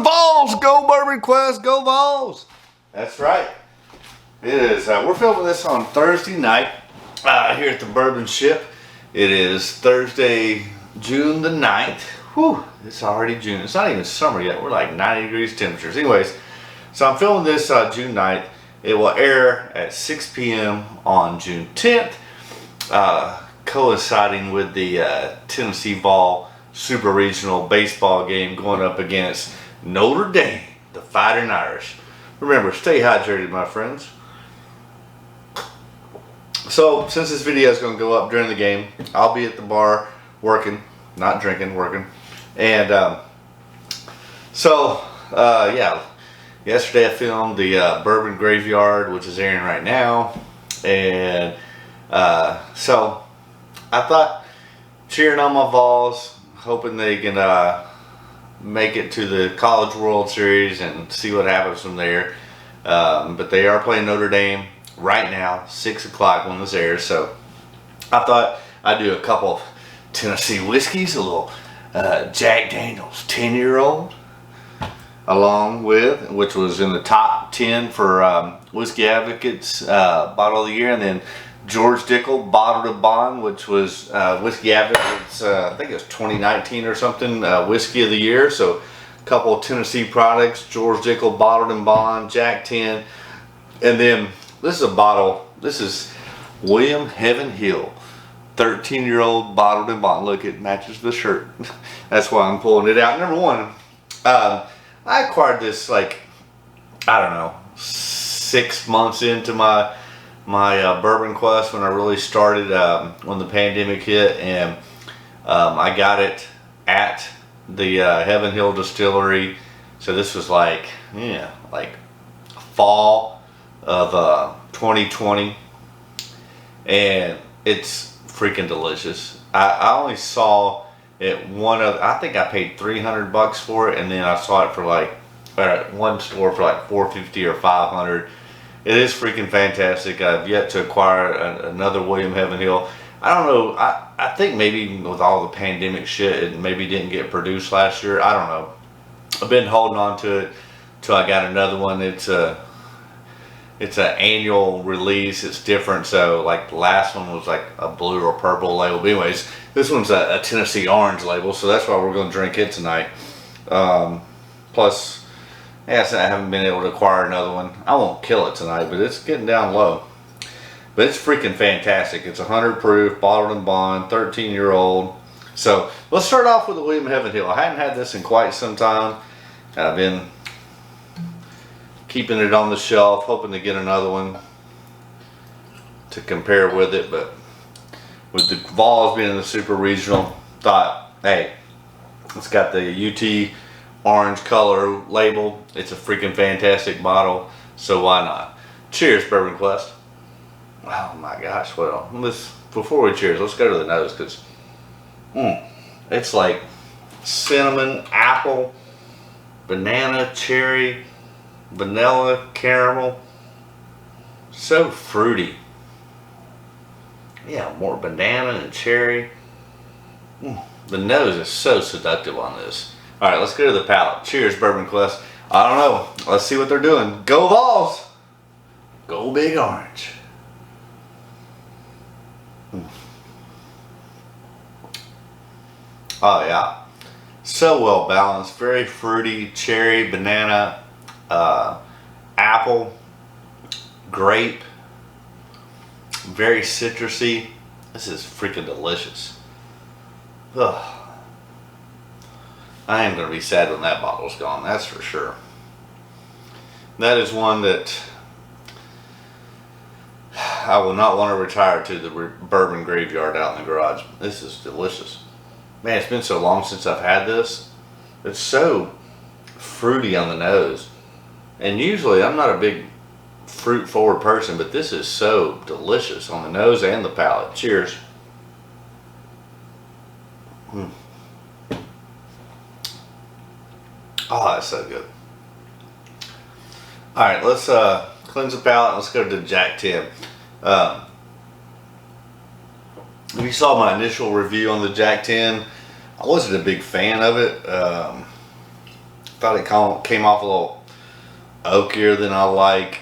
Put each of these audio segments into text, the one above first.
Vols! Go Bourbon Quest! Go Vols! That's right. It is. We're filming this on Thursday night here at the Bourbon Ship. It is Thursday, June the 9th. Whew, it's already June. It's not even summer yet. We're like 90 degrees temperatures. Anyways, so I'm filming this June 9th. It will air at 6 p.m. on June 10th, coinciding with the Tennessee Vol Super Regional baseball game going up against Notre Dame, the Fighting Irish. Remember, stay hydrated, my friends. So, since this video is going to go up during the game, I'll be at the bar working, not drinking, working. And yeah, yesterday I filmed the Bourbon Graveyard, which is airing right now. And so I thought, cheering on my Vols, hoping they can make it to the College World Series and see what happens from there. But they are playing Notre Dame right now, 6 o'clock when this airs. So I thought I'd do a couple of Tennessee whiskeys, a little Jack Daniels 10-year-old, along with, which was in the top 10 for Whiskey Advocates Bottle of the Year, and then George Dickel Bottled and Bond, which was Whiskey Advocates, I think it was 2019 or something, Whiskey of the Year. So a couple of Tennessee products, George Dickel Bottled and Bond, Jack 10, and then this is a bottle, this is William Heaven Hill 13-year-old Bottled and Bond. Look, it matches the shirt. That's why I'm pulling it out. Number one, I acquired this like, I don't know, 6 months into my Bourbon Quest when I really started, when the pandemic hit, and I got it at the Heaven Hill Distillery. So this was like, yeah, like fall of 2020, and it's freaking delicious. I only saw it I think I paid $300 for it, and then I saw it for like at one store for like $450 or $500. It is freaking fantastic. I've yet to acquire another William Heaven Hill. I don't know. I think maybe with all the pandemic shit, it maybe didn't get produced last year. I don't know. I've been holding on to it till I got another one. It's an annual release. It's different. So like the last one was like a blue or purple label. But anyways, this one's a Tennessee orange label. So that's why we're going to drink it tonight. Plus, yeah, so I haven't been able to acquire another one. I won't kill it tonight, but it's getting down low. But it's freaking fantastic. It's 100 proof, Bottled and Bond, 13-year-old. So let's start off with the William Heaven Hill. I hadn't had this in quite some time. I've been keeping it on the shelf, hoping to get another one to compare with it. But with the Vols being in the Super Regional, thought, hey, it's got the UT orange color label. It's a freaking fantastic bottle, so why not? Cheers, Bourbon Quest. Oh my gosh, well, before we cheers, let's go to the nose, because it's like cinnamon, apple, banana, cherry, vanilla, caramel. So fruity. Yeah, more banana and cherry. The nose is so seductive on this. All right, let's go to the palate. Cheers, Bourbon Quest. I don't know. Let's see what they're doing. Go Vols! Go Big Orange. Oh yeah, so well balanced. Very fruity, cherry, banana, apple, grape. Very citrusy. This is freaking delicious. Ugh. I am going to be sad when that bottle's gone, that's for sure. That is one that I will not want to retire to the Bourbon Graveyard out in the garage. This is delicious. Man, it's been so long since I've had this. It's so fruity on the nose. And usually I'm not a big fruit forward person, but this is so delicious on the nose and the palate. Cheers. Oh, that's so good. Alright, let's cleanse the palate. Let's go to the Jack 10. If you saw my initial review on the Jack 10, I wasn't a big fan of it. Thought it came off a little oakier than I like.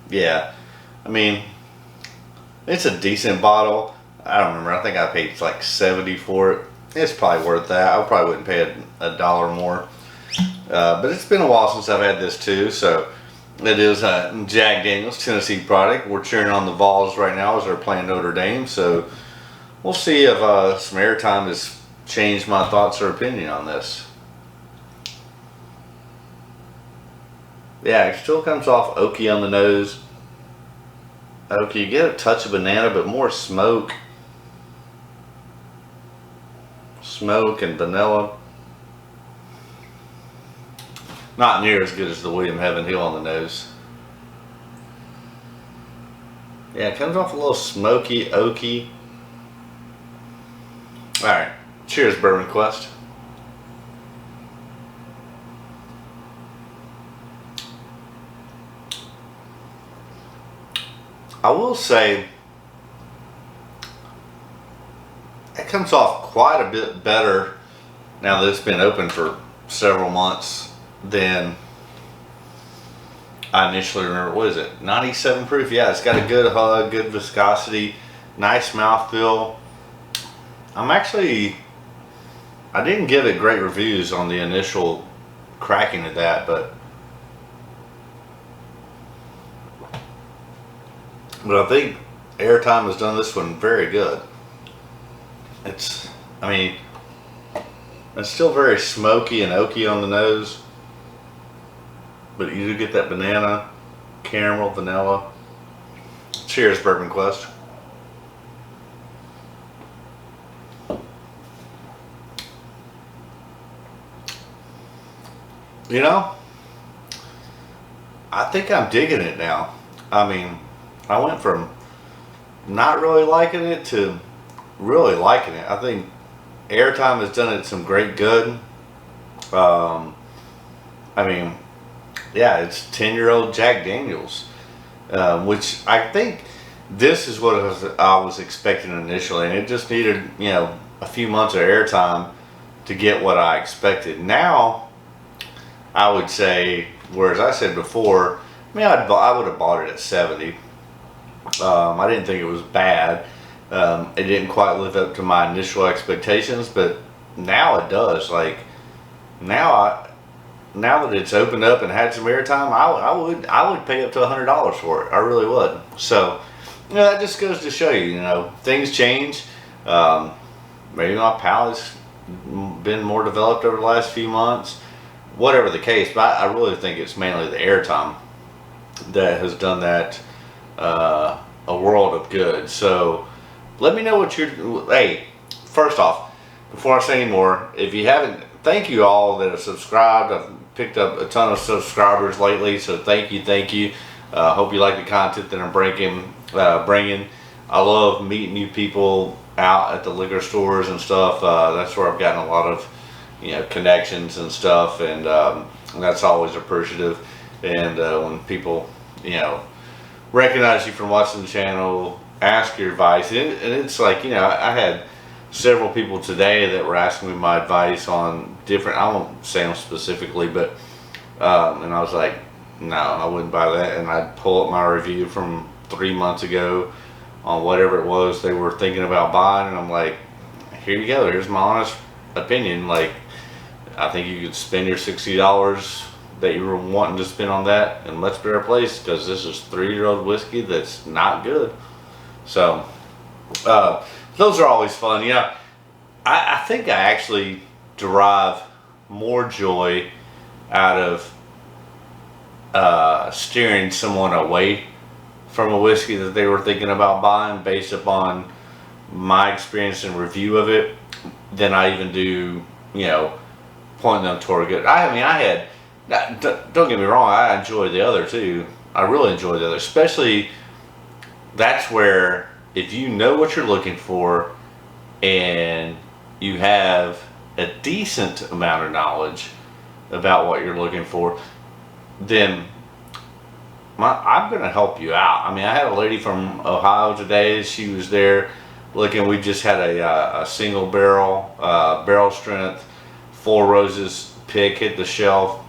Yeah, I mean, it's a decent bottle. I don't remember. I think I paid like 70 for it. It's probably worth that. I probably wouldn't pay a dollar more. But it's been a while since I've had this too. So it is a Jack Daniel's Tennessee product. We're cheering on the Vols right now as they're playing Notre Dame. So we'll see if some airtime has changed my thoughts or opinion on this. Yeah, it still comes off oaky on the nose. Oaky, you get a touch of banana, but more smoke. Smoke and vanilla. Not near as good as the William Heaven Hill on the nose. Yeah, it comes off a little smoky, oaky. Alright, cheers, Bourbon Quest. I will say, it comes off quite a bit better now that it's been open for several months than I initially remember. What is it? 97 proof? Yeah, it's got a good hug, good viscosity, nice mouthfeel. I didn't give it great reviews on the initial cracking of that, but I think airtime has done this one very good. It's still very smoky and oaky on the nose, but you do get that banana, caramel, vanilla. Cheers, Bourbon Quest. You know, I think I'm digging it now. I mean, I went from not really liking it to really liking it. I think airtime has done it some great good. I mean, yeah, it's 10-year-old Jack Daniel's, which I think this is what I was expecting initially, and it just needed, you know, a few months of airtime to get what I expected. Now, I would say, whereas I said before, I mean, I would have bought it at 70. I didn't think it was bad. It didn't quite live up to my initial expectations, but now it does. Like now that it's opened up and had some airtime, I would pay up to $100 for it. I really would. So, you know, that just goes to show you, you know, things change. Maybe my palate's been more developed over the last few months. Whatever the case, but I really think it's mainly the airtime that has done that a world of good. So let me know what hey, first off, before I say any more, if you haven't, thank you all that have subscribed. I've picked up a ton of subscribers lately, so thank you. Hope you like the content that I'm bringing. I love meeting new people out at the liquor stores and stuff. That's where I've gotten a lot of, you know, connections and stuff, and that's always appreciative. And when people, you know, recognize you from watching the channel, ask your advice, and it's like, you know, I had several people today that were asking me my advice on different, I won't say them specifically, but and I was like, no, I wouldn't buy that. And I'd pull up my review from 3 months ago on whatever it was they were thinking about buying, and I'm like, here you go, here's my honest opinion. Like, I think you could spend your $60 that you were wanting to spend on that in a much better place, because this is 3-year-old whiskey that's not good. So those are always fun. You know, I think I actually derive more joy out of steering someone away from a whiskey that they were thinking about buying based upon my experience and review of it than I even do, you know, pointing them toward good. Don't get me wrong, I enjoy the other too. I really enjoy the other, especially that's where, if you know what you're looking for and you have a decent amount of knowledge about what you're looking for, then I'm going to help you out. I mean, I had a lady from Ohio today. She was there looking. We just had a single barrel, barrel strength, 4 Roses pick hit the shelf.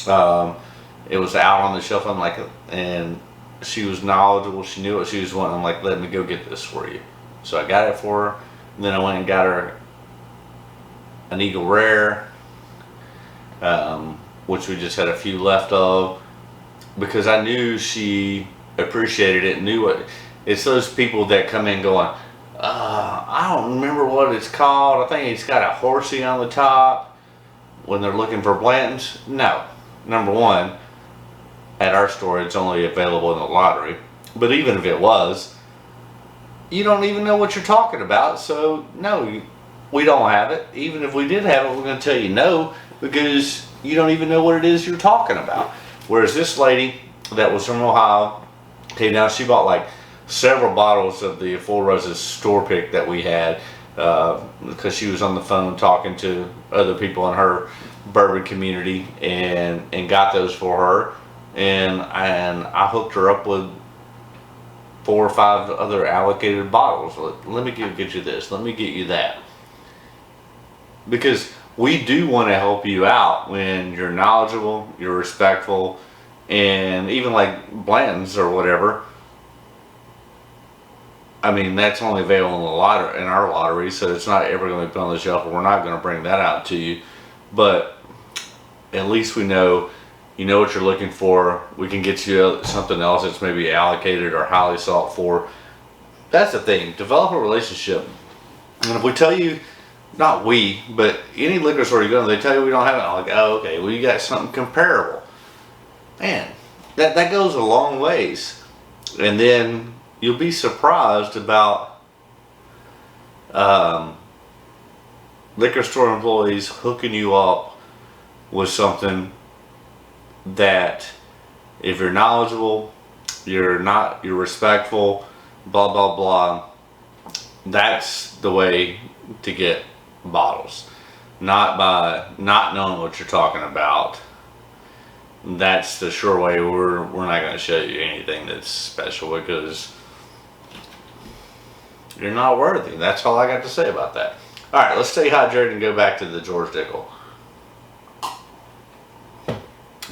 It was out on the shelf. I'm like, and she was knowledgeable. She knew what she was wanting. I'm like, let me go get this for you. So I got it for her. And then I went and got her an Eagle Rare, which we just had a few left of, because I knew she appreciated it. Knew what it's those people that come in going, I don't remember what it's called. I think it's got a horsey on the top. When they're looking for Blantons, no. Number one, at our store, it's only available in the lottery. But even if it was, you don't even know what you're talking about. So no, we don't have it. Even if we did have it, we're going to tell you no, because you don't even know what it is you're talking about. Whereas this lady that was from Ohio came down. She bought like several bottles of the Four Roses store pick that we had, because she was on the phone talking to other people in her bourbon community, and got those for her, and I hooked her up with 4 or 5 other allocated bottles. Let me get you this, let me get you that, because we do want to help you out when you're knowledgeable, you're respectful, and even like Blanton's or whatever. I mean, that's only available in the in our lottery, so it's not ever going to be put on the shelf, and we're not going to bring that out to you. But at least we know, you know what you're looking for. We can get you something else that's maybe allocated or highly sought for. That's the thing. Develop a relationship. And if we tell you, not we, but any liquor store you go to, they tell you we don't have it, I'm like, oh, okay, well, you got something comparable. Man, that goes a long ways. And then you'll be surprised about liquor store employees hooking you up with something that, if you're knowledgeable, you're respectful, blah blah blah, that's the way to get bottles. Not by not knowing what you're talking about. That's the sure way. We're not going to show you anything that's special, because you're not worthy. That's all I got to say about that. All right, let's stay hydrated and go back to the George Dickel.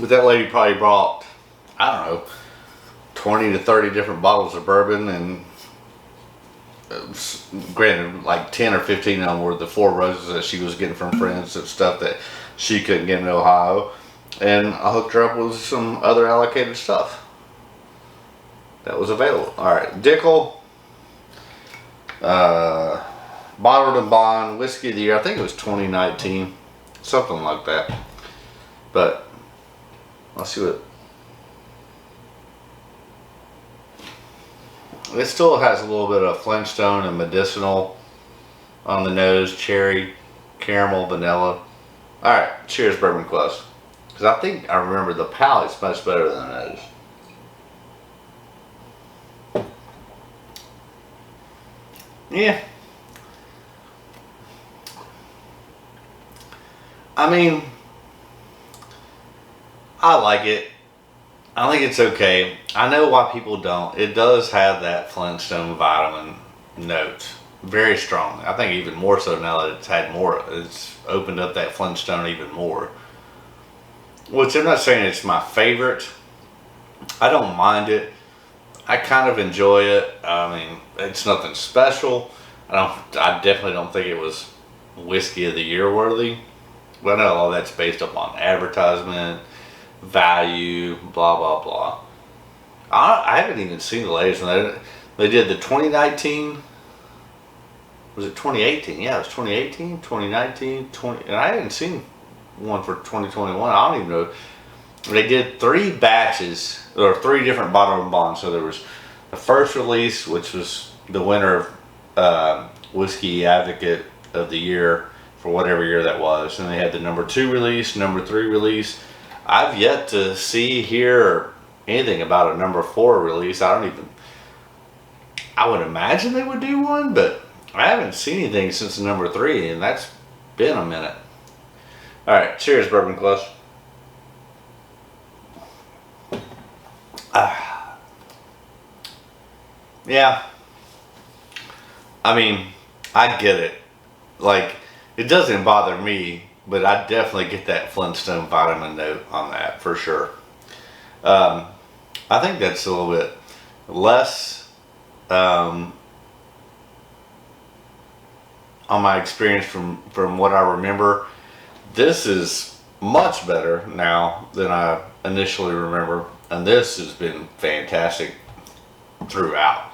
But that lady probably brought, I don't know, 20 to 30 different bottles of bourbon, and granted, like 10 or 15 of them were the Four Roses that she was getting from friends and stuff that she couldn't get in Ohio. And I hooked her up with some other allocated stuff that was available. All right, Dickel. Bottled and Bond Whiskey of the Year. I think it was 2019, something like that. But let's see what. It still has a little bit of Flintstone and medicinal on the nose, cherry, caramel, vanilla. All right, cheers, Bourbon Clubs. Because I think I remember the palate's much better than the nose. Yeah. I mean, I like it. I think it's okay. I know why people don't. It does have that Flintstone vitamin note. Very strong. I think even more so now that it's had more. It's opened up that Flintstone even more. Which I'm not saying it's my favorite. I don't mind it. I kind of enjoy it. I mean, it's nothing special. I definitely don't think it was Whiskey of the Year worthy. But I know all that's based upon advertisement, value, blah blah blah. I haven't even seen the latest one. They did the 2019. Was it 2018? Yeah, it was 2018, 2019, 20. And I hadn't seen one for 2021. I don't even know. They did 3 batches, or 3 different bottle and bonds. So there was the first release, which was the winner of Whiskey Advocate of the Year for whatever year that was. And they had the number 2 release, number 3 release. I've yet to see, hear anything about a number 4 release. I would imagine they would do one, but I haven't seen anything since the number 3, and that's been a minute. All right, cheers, Bourbon Clubs. Yeah. I mean, I get it. Like, it doesn't bother me but I definitely get that Flintstone vitamin note on that for sure. I think that's a little bit less on my experience from what I remember. This is much better now than I initially remember, and this has been fantastic throughout.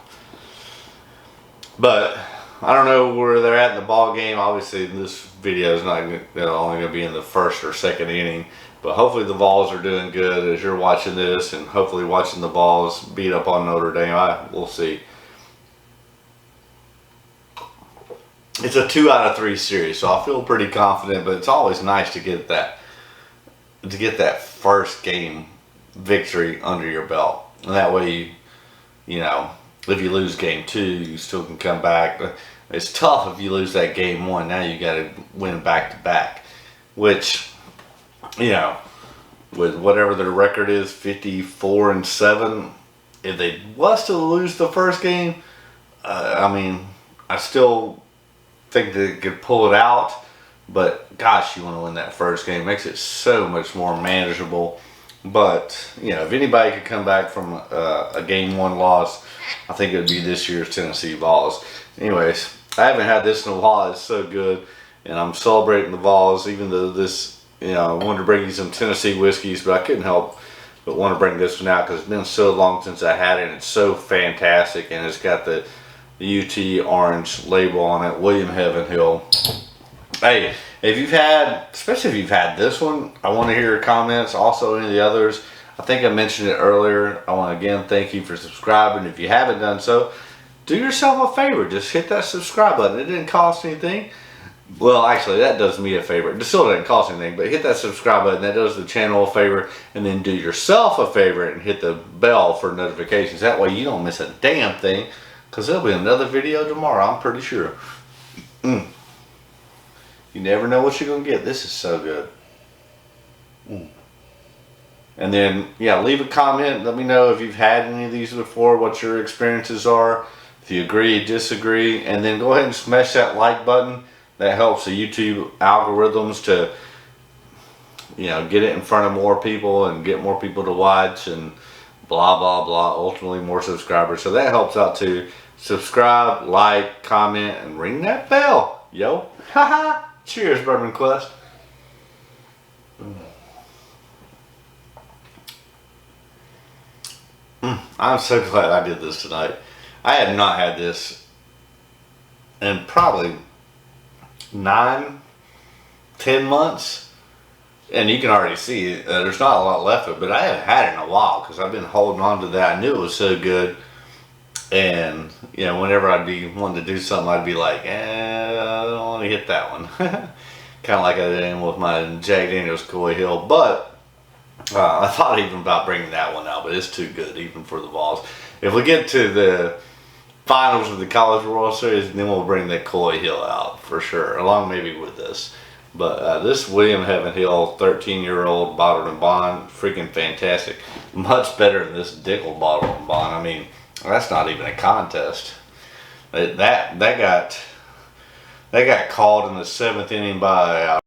But I don't know where they're at in the ball game. Obviously, this video is not only going to be in the first or second inning, but hopefully the Vols are doing good as you're watching this, and hopefully watching the Vols beat up on Notre Dame. We'll see. It's a 2 out of 3 series, so I feel pretty confident. But it's always nice to get that first game victory under your belt, and that way you know, if you lose game 2, you still can come back. But it's tough if you lose that game 1. Now you got to win back to back, which, you know, with whatever their record is, 54-7. If they was to lose the first game, I mean, I still think they could pull it out. But gosh, you want to win that first game. It makes it so much more manageable. But, you know, if anybody could come back from a game 1 loss, I think it would be this year's Tennessee Vols. Anyways, I haven't had this in a while. It's so good. And I'm celebrating the Vols, even though this, you know, I wanted to bring you some Tennessee whiskeys, but I couldn't help but want to bring this one out because it's been so long since I had it. And it's so fantastic. And it's got the UT orange label on it, William Heaven Hill. Hey, if you've had, especially if you've had this one, I want to hear your comments. Also, any of the others. I think I mentioned it earlier. I want to again thank you for subscribing. If you haven't done so, do yourself a favor. Just hit that subscribe button. It didn't cost anything. Well, actually, that does me a favor. It still doesn't cost anything, but hit that subscribe button. That does the channel a favor. And then do yourself a favor and hit the bell for notifications. That way you don't miss a damn thing, because there'll be another video tomorrow, I'm pretty sure. You never know what you're going to get. This is so good. And then, yeah, leave a comment. Let me know if you've had any of these before, what your experiences are. If you agree, disagree. And then go ahead and smash that like button. That helps the YouTube algorithms to, you know, get it in front of more people and get more people to watch and blah, blah, blah. Ultimately, more subscribers. So that helps out too. Subscribe, like, comment, and ring that bell. Yo. Haha. Cheers, Bourbon Quest. I'm so glad I did this tonight. I had not had this in probably 9-10 months. And you can already see there's not a lot left of it, but I haven't had it in a while because I've been holding on to that. I knew it was so good. And, you know, whenever I'd be wanting to do something, I'd be like, I don't want to hit that one. Kind of like I did with my Jack Daniels Coy Hill. But I thought even about bringing that one out, but it's too good even for the Vols. If we get to the finals of the College World Series, then we'll bring that Coy Hill out for sure, along maybe with this. But this William Heaven Hill 13-year-old bottled and bond, freaking fantastic. Much better than this Dickel bottled and bond. I mean, that's not even a contest. That got called in the 7th inning by